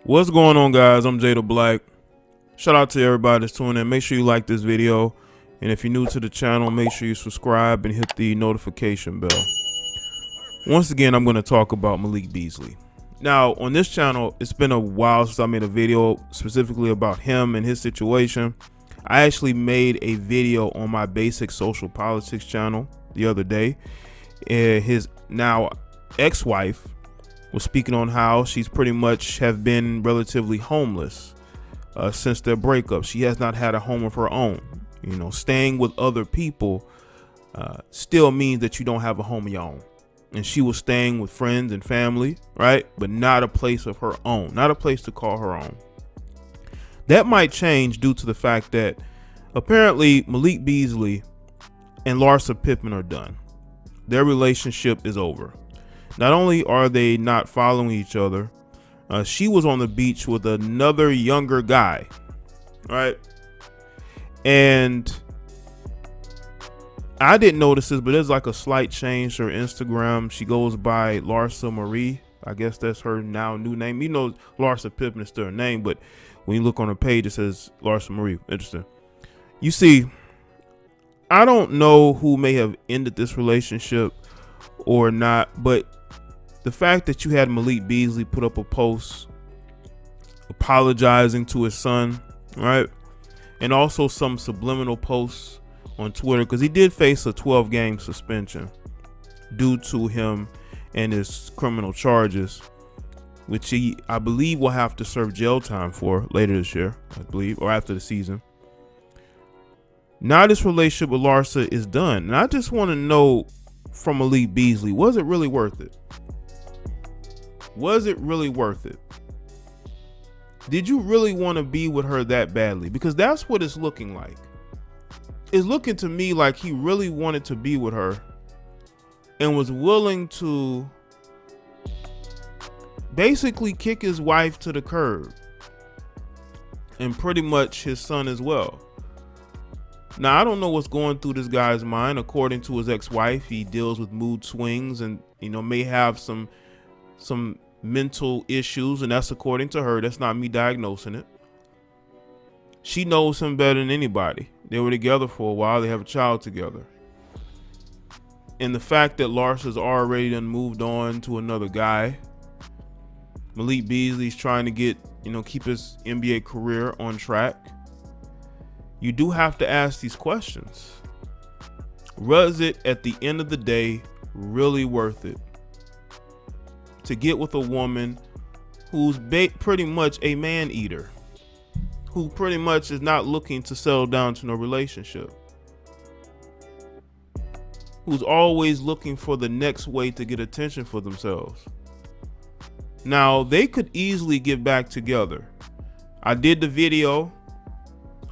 What's going on, guys? I'm Jaye Black. Shout out to everybody that's tuning in. Make sure you like this video, and if you're new to the channel, make sure you subscribe and hit the notification bell. Once again, I'm going to talk about Malik Beasley. Now, on this channel, it's been a while since I made a video specifically about him and his situation. I actually made a video on my basic social politics channel the other day. His now ex-wife was speaking on how she's pretty much have been relatively homeless since their breakup. She has not had a home of her own. You know, staying with other people still means that you don't have a home of your own. And she was staying with friends and family, right? But not a place of her own, not a place to call her own. That might change due to the fact that apparently Malik Beasley and Larsa Pippen are done. Their relationship is over. Not only are they not following each other, she was on the beach with another younger guy, right? And I didn't notice this, but there's like a slight change to her Instagram. She goes by Larsa Marie. I guess that's her now new name. You know, Larsa Pippen is still her name, but when you look on her page, it says Larsa Marie. Interesting. You see, I don't know who may have ended this relationship or not, but the fact that you had Malik Beasley put up a post apologizing to his son, right? And also some subliminal posts on Twitter, because he did face a 12-game suspension due to him and his criminal charges, which I believe will have to serve jail time for later this year, I believe, or after the season. Now this relationship with Larsa is done, and I just want to know from Malik Beasley, was it really worth it? Was it really worth it? Did you really want to be with her that badly? Because that's what it's looking like. It's looking to me like he really wanted to be with her and was willing to basically kick his wife to the curb and pretty much his son as well. Now, I don't know what's going through this guy's mind. According to his ex-wife, he deals with mood swings and, you know, may have some mental issues, and that's according to her. That's not me diagnosing it. She knows him better than anybody. They were together for a while. They have a child together. And the fact that Larsa's already done moved on to another guy, Malik Beasley's trying to get, you know, keep his NBA career on track. You do have to ask these questions. Was it, at the end of the day, really worth it to get with a woman who's pretty much a man eater, who pretty much is not looking to settle down to no relationship, who's always looking for the next way to get attention for themselves? Now, they could easily get back together. I did the video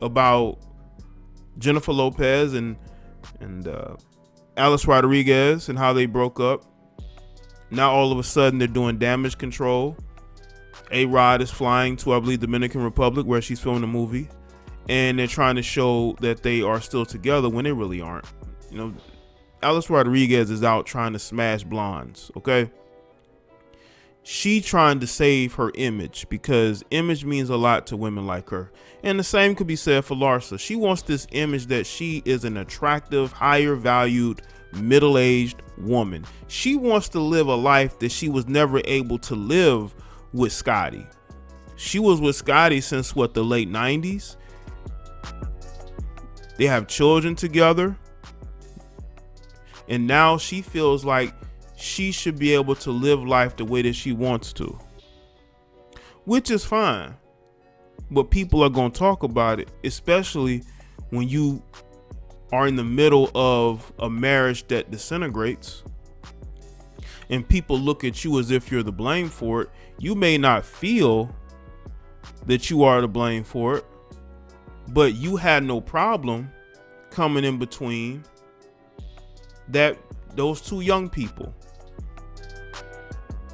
about Jennifer Lopez and Alice Rodriguez and how they broke up. Now all of a sudden they're doing damage control. A-Rod is flying to, I believe, Dominican Republic, where she's filming a movie, and they're trying to show that they are still together when they really aren't. You know, Alice Rodriguez is out trying to smash blondes, okay? She trying to save her image, because image means a lot to women like her. And the same could be said for Larsa. She wants this image that she is an attractive, higher valued, middle-aged woman. She wants to live a life that she was never able to live with Scotty. She was with Scotty since what, the late 90s? They have children together. And now she feels like she should be able to live life the way that she wants to, which is fine. But people are going to talk about it, especially when you are in the middle of a marriage that disintegrates and people look at you as if you're the blame for it. You may not feel that you are to blame for it, but you had no problem coming in between those two young people.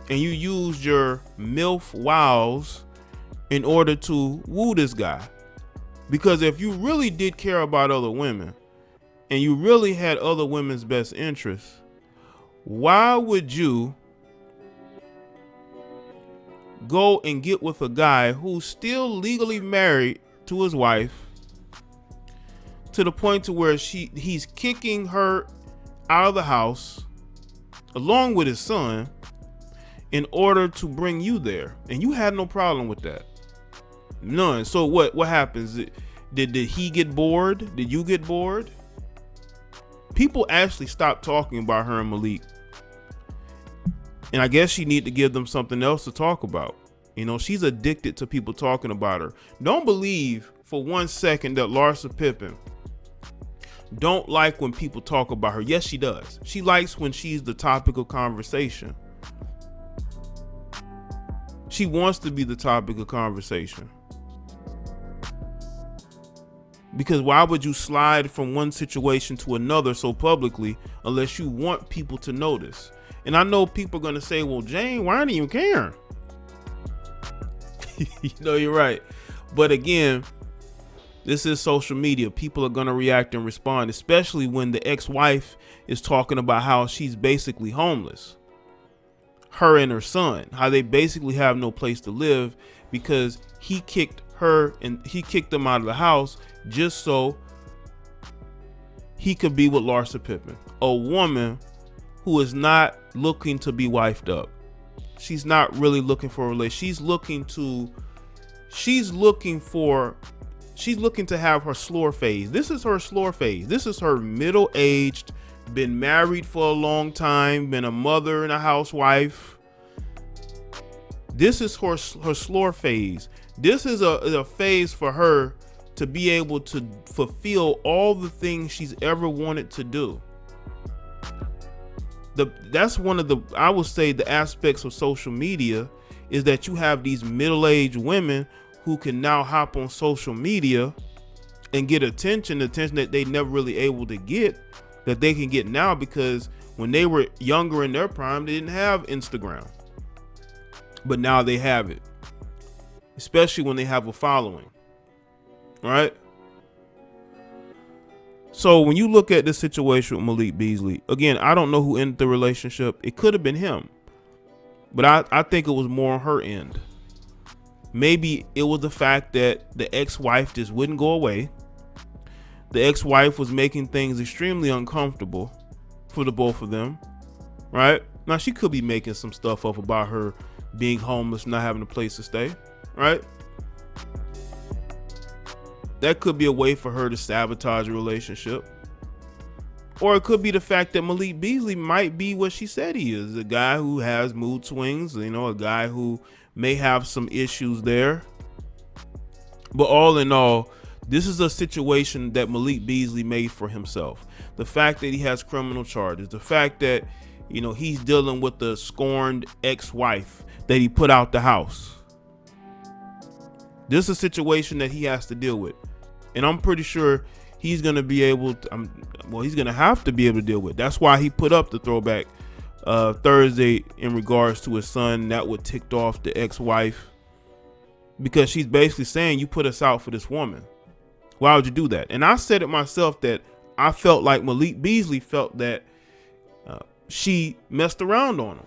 And you used your MILF wows in order to woo this guy. Because if you really did care about other women and you really had other women's best interests, why would you go and get with a guy who's still legally married to his wife, to the point to where he's kicking her out of the house along with his son in order to bring you there, and you had no problem with that? None. So what happens? Did he get bored? Did you get bored? People actually stopped talking about her and Malik, and I guess she need to give them something else to talk about. You know, she's addicted to people talking about her. Don't believe for 1 second that Larsa Pippen don't like when people talk about her. Yes, she does. She likes when she's the topic of conversation. She wants to be the topic of conversation. Because why would you slide from one situation to another so publicly unless you want people to notice? And I know people are going to say, well, Jane, why aren't you caring? You know, you're right. But again, this is social media. People are going to react and respond, especially when the ex-wife is talking about how she's basically homeless. Her and her son, how they basically have no place to live because he kicked them out of the house just so he could be with Larsa Pippen, a woman who is not looking to be wifed up. She's not really looking for a relationship. She's looking to have her slur phase. This is her slur phase. This is her middle-aged, been married for a long time, been a mother and a housewife. This is her slur phase. This is a phase for her to be able to fulfill all the things she's ever wanted to do. That's one of the, I would say, the aspects of social media is that you have these middle-aged women who can now hop on social media and get attention that they never really able to get, that they can get now, because when they were younger in their prime, they didn't have Instagram. But now they have it, especially when they have a following, right? So when you look at this situation with Malik Beasley, again, I don't know who ended the relationship. It could have been him, but I think it was more on her end. Maybe it was the fact that the ex-wife just wouldn't go away. The ex-wife was making things extremely uncomfortable for the both of them, right? Now, she could be making some stuff up about her being homeless, not having a place to stay, right? That could be a way for her to sabotage a relationship. Or it could be the fact that Malik Beasley might be what she said he is, a guy who has mood swings, you know, a guy who may have some issues there. But all in all, this is a situation that Malik Beasley made for himself. The fact that he has criminal charges, the fact that, you know, he's dealing with the scorned ex-wife that he put out the house. This is a situation that he has to deal with. And I'm pretty sure he's going to be able to, he's going to have to be able to deal with. That's why he put up the throwback Thursday in regards to his son. That would ticked off the ex-wife, because she's basically saying, you put us out for this woman. Why would you do that? And I said it myself that I felt like Malik Beasley felt that she messed around on him,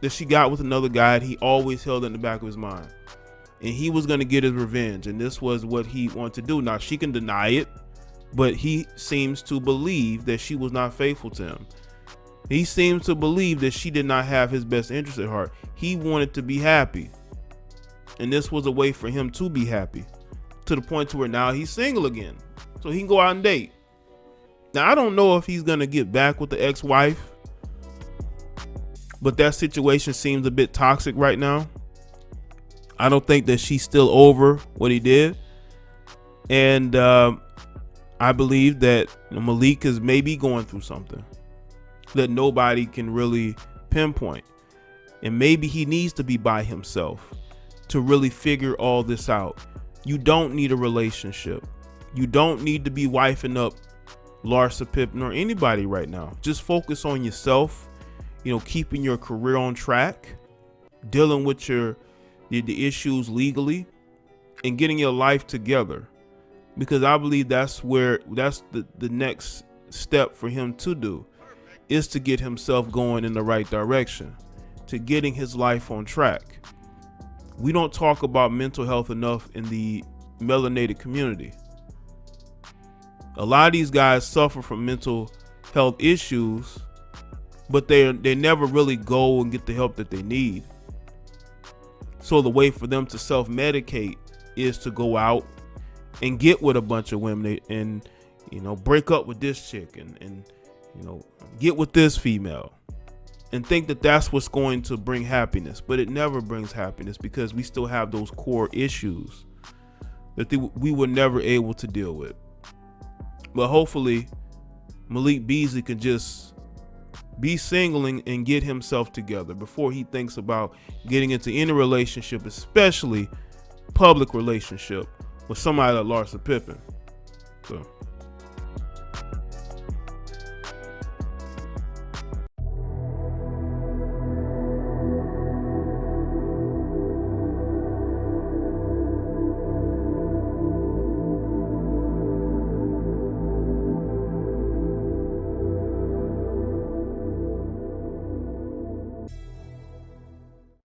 that she got with another guy that he always held in the back of his mind, and he was going to get his revenge, and this was what he wanted to do. Now, she can deny it, but he seems to believe that she was not faithful to him. He seems to believe that she did not have his best interest at heart. He wanted to be happy, and this was a way for him to be happy, to the point to where now he's single again, so he can go out and date. Now, I don't know if he's going to get back with the ex-wife, but that situation seems a bit toxic right now. I don't think that she's still over what he did. And I believe that Malik is maybe going through something that nobody can really pinpoint. And maybe he needs to be by himself to really figure all this out. You don't need a relationship. You don't need to be wifing up Larsa Pippen or anybody right now. Just focus on yourself, you know, keeping your career on track, dealing with the issues legally, and getting your life together. Because I believe that's the next step for him to do, is to get himself going in the right direction, to getting his life on track. we don't talk about mental health enough in the melanated community. A lot of these guys suffer from mental health issues, but they never really go and get the help that they need. So the way for them to self-medicate is to go out and get with a bunch of women and, you know, break up with this chick and you know, get with this female and think that that's what's going to bring happiness. But it never brings happiness, because we still have those core issues that we were never able to deal with. But hopefully Malik Beasley can just be single and get himself together before he thinks about getting into any relationship, especially public relationship, with somebody like Larsa Pippen. So